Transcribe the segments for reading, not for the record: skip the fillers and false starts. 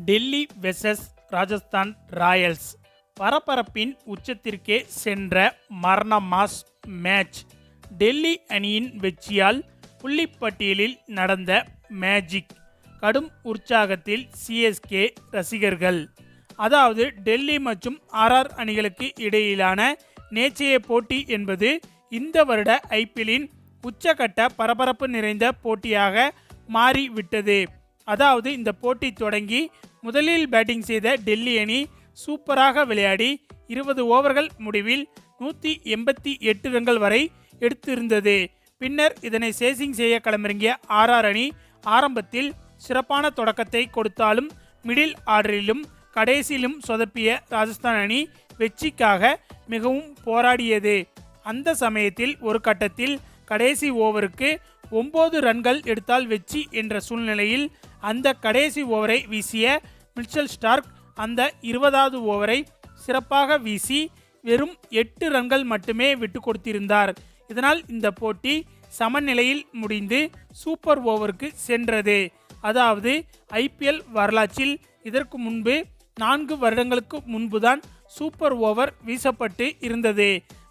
Delhi versus Rajasthan Royals பரபரப்பின் உச்சத்திற்கே சென்ற மரண mass match. Delhi அணியின் வெற்றியால் புள்ளிப்பட்டியலில் நடந்த மேஜிக். கடும் உற்சாகத்தில் சிஎஸ்கே ரசிகர்கள். அதாவது டெல்லி மற்றும் ஆர்ஆர் அணிகளுக்கு இடையிலான நேற்றைய போட்டி என்பது இந்த வருட ஐபிஎல்லின் உச்சகட்ட பரபரப்பு நிறைந்த போட்டியாக மாறிவிட்டது. அதாவது இந்த போட்டி தொடங்கி முதலில் பேட்டிங் செய்த டெல்லி அணி சூப்பராக விளையாடி 20 ஓவர்கள் முடிவில் 188 ரன்கள் வரை எடுத்திருந்தது. பின்னர் இதனை சேசிங் செய்ய களமிறங்கிய ஆர்ஆர் அணி ஆரம்பத்தில் சிறப்பான தொடக்கத்தை கொடுத்தாலும் மிடில் ஆர்டரிலும் கடைசியிலும் சொதப்பிய ராஜஸ்தான் அணி வெற்றிக்காக மிகவும் போராடியது. அந்த சமயத்தில் ஒரு கட்டத்தில் கடைசி ஓவருக்கு 9 ரன்கள் எடுத்தால் வெற்றி என்ற சூழ்நிலையில் அந்த கடைசி ஓவரை வீசிய மிச்சல் ஸ்டார்க் அந்த 20வது ஓவரை சிறப்பாக வீசி வெறும் 8 ரன்கள் மட்டுமே விட்டு கொடுத்திருந்தார். இதனால் இந்த போட்டி சமநிலையில் முடிந்து சூப்பர் ஓவருக்கு சென்றது. அதாவது ஐபிஎல் வரலாற்றில் இதற்கு முன்பு 4 வருடங்களுக்கு முன்புதான் சூப்பர் ஓவர் வீசப்பட்டு இருந்தது.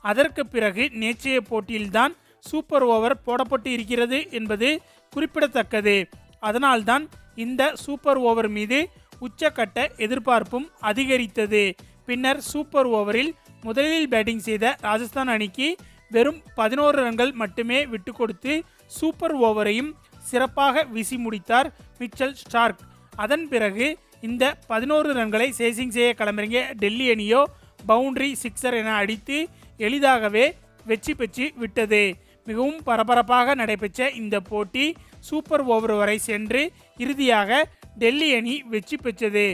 அதற்கு பிறகு நேற்றைய போட்டியில்தான் சூப்பர் ஓவர் போடப்பட்டு இருக்கிறது என்பது குறிப்பிடத்தக்கது. அதனால்தான் இந்த சூப்பர் ஓவர் மீது உச்சக்கட்ட எதிர்பார்ப்பும் அதிகரித்தது. பின்னர் சூப்பர் ஓவரில் முதலில் பேட்டிங் செய்த ராஜஸ்தான் அணிக்கு வெறும் 11 ரன்கள் மட்டுமே விட்டு கொடுத்து சூப்பர் ஓவரையும் சிறப்பாக வீசி முடித்தார் மிச்சல் ஸ்டார்க். அதன் பிறகு இந்த 11 ரன்களை சேசிங் செய்ய களமிறங்கிய டெல்லி அணியோ பவுண்டரி சிக்ஸர் என அடித்து எளிதாகவே வெற்றி பெற்று விட்டது. மிகவும் பரபரப்பாக நடைபெற்ற இந்த போட்டி சூப்பர் ஓவர் வரை சென்று இறுதியாக டெல்லி அணி வெற்றி பெற்றது.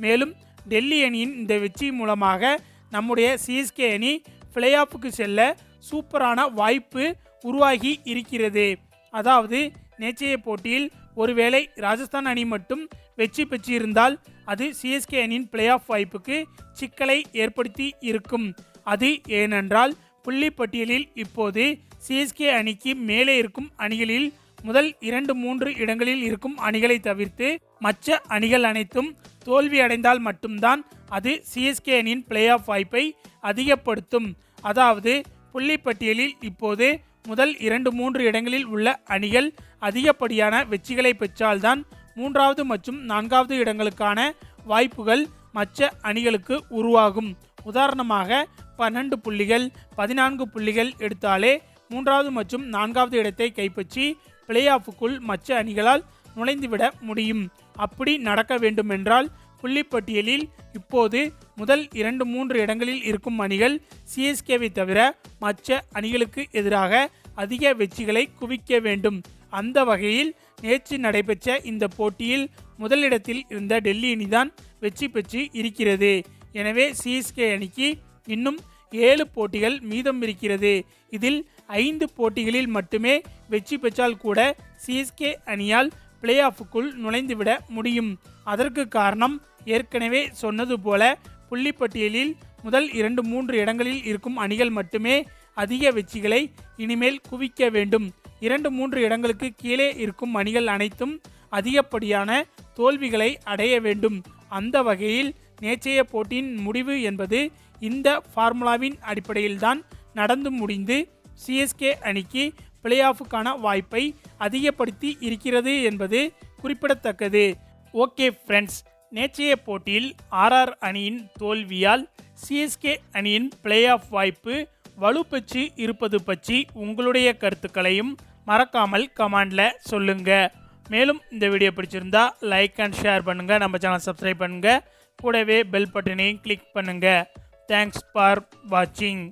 மேலும் டெல்லி அணியின் இந்த வெற்றி மூலமாக நம்முடைய சிஎஸ்கே அணி பிளே ஆஃபுக்கு செல்ல சூப்பரான வாய்ப்பு உருவாகி இருக்கிறது. அதாவது நேற்றைய போட்டியில் ஒருவேளை ராஜஸ்தான் அணி மட்டும் வெற்றி பெற்றிருந்தால் அது சிஎஸ்கே அணியின் பிளே ஆஃப் வாய்ப்புக்கு சிக்கலை ஏற்படுத்தி இருக்கும். அது ஏனென்றால் புள்ளி பட்டியலில் இப்போது சிஎஸ்கே அணிக்கு மேலே இருக்கும் அணிகளில் முதல் 2-3 இடங்களில் இருக்கும் அணிகளை தவிர்த்து மற்ற அணிகள் அனைத்தும் தோல்வி அடைந்தால் மட்டும்தான் அது சிஎஸ்கே அணியின் பிளே ஆஃப் வாய்ப்பை அதிகப்படுத்தும். அதாவது புள்ளி பட்டியலில் இப்போது முதல் 2-3 இடங்களில் உள்ள அணிகள் அதிகப்படியான வெற்றிகளை பெற்றால்தான் 3வது மற்றும் 4வது இடங்களுக்கான வாய்ப்புகள் மற்ற அணிகளுக்கு உருவாகும். உதாரணமாக 12 புள்ளிகள் 14 புள்ளிகள் எடுத்தாலே 3வது மற்றும் 4வது இடத்தை கைப்பற்றி பிளே ஆஃபுக்குள் மற்ற அணிகளால் நுழைந்துவிட முடியும். அப்படி நடக்க வேண்டுமென்றால் புள்ளிப்பட்டியலில் இப்போது முதல் 2-3 இடங்களில் இருக்கும் அணிகள் சிஎஸ்கேவை தவிர மற்ற அணிகளுக்கு எதிராக அதிக வெற்றிகளை குவிக்க வேண்டும். அந்த வகையில் நேற்று நடைபெற்ற இந்த போட்டியில் முதலிடத்தில் இருந்த டெல்லி அணிதான் வெற்றி பெற்று இருக்கிறது. எனவே சிஎஸ்கே அணிக்கு இன்னும் 7 போட்டிகள் மீதம் இருக்கிறது. இதில் 5 போட்டிகளில் மட்டுமே வெற்றி பெற்றால் கூட சிஎஸ்கே அணியால் பிளே ஆஃபுக்குள் நுழைந்துவிட முடியும். அதற்கு காரணம் ஏற்கனவே சொன்னது போல புள்ளிப்பட்டியலில் முதல் 2-3 இடங்களில் இருக்கும் அணிகள் மட்டுமே அதிக வெற்றிகளை இனிமேல் குவிக்க வேண்டும். 2-3 இடங்களுக்கு கீழே இருக்கும் அணிகள் அனைத்தும் அதிகப்படியான தோல்விகளை அடைய வேண்டும். அந்த வகையில் நேற்றைய போட்டியின் முடிவு என்பது இந்த ஃபார்முலாவின் அடிப்படையில்தான் நடந்து முடிந்து சிஎஸ்கே அணிக்கு பிளே ஆஃபுக்கான வாய்ப்பை அதிகப்படுத்தி இருக்கிறது என்பது குறிப்பிடத்தக்கது. ஓகே ஃப்ரெண்ட்ஸ், நேற்றைய போட்டியில் ஆர்ஆர் அணியின் தோல்வியால் சிஎஸ்கே அணியின் பிளே ஆஃப் வாய்ப்பு வலுப்பெற்று இருப்பது பற்றி உங்களுடைய கருத்துக்களையும் மறக்காமல் கமெண்ட்ல சொல்லுங்க. மேலும் இந்த வீடியோ பிடிச்சிருந்தா லைக் அண்ட் ஷேர் பண்ணுங்க, நம்ம சேனல் சப்ஸ்கிரைப் பண்ணுங்க, கூடவே பெல் பட்டனையும் கிளிக் பண்ணுங்க. தேங்க்ஸ் ஃபார் வாட்சிங்.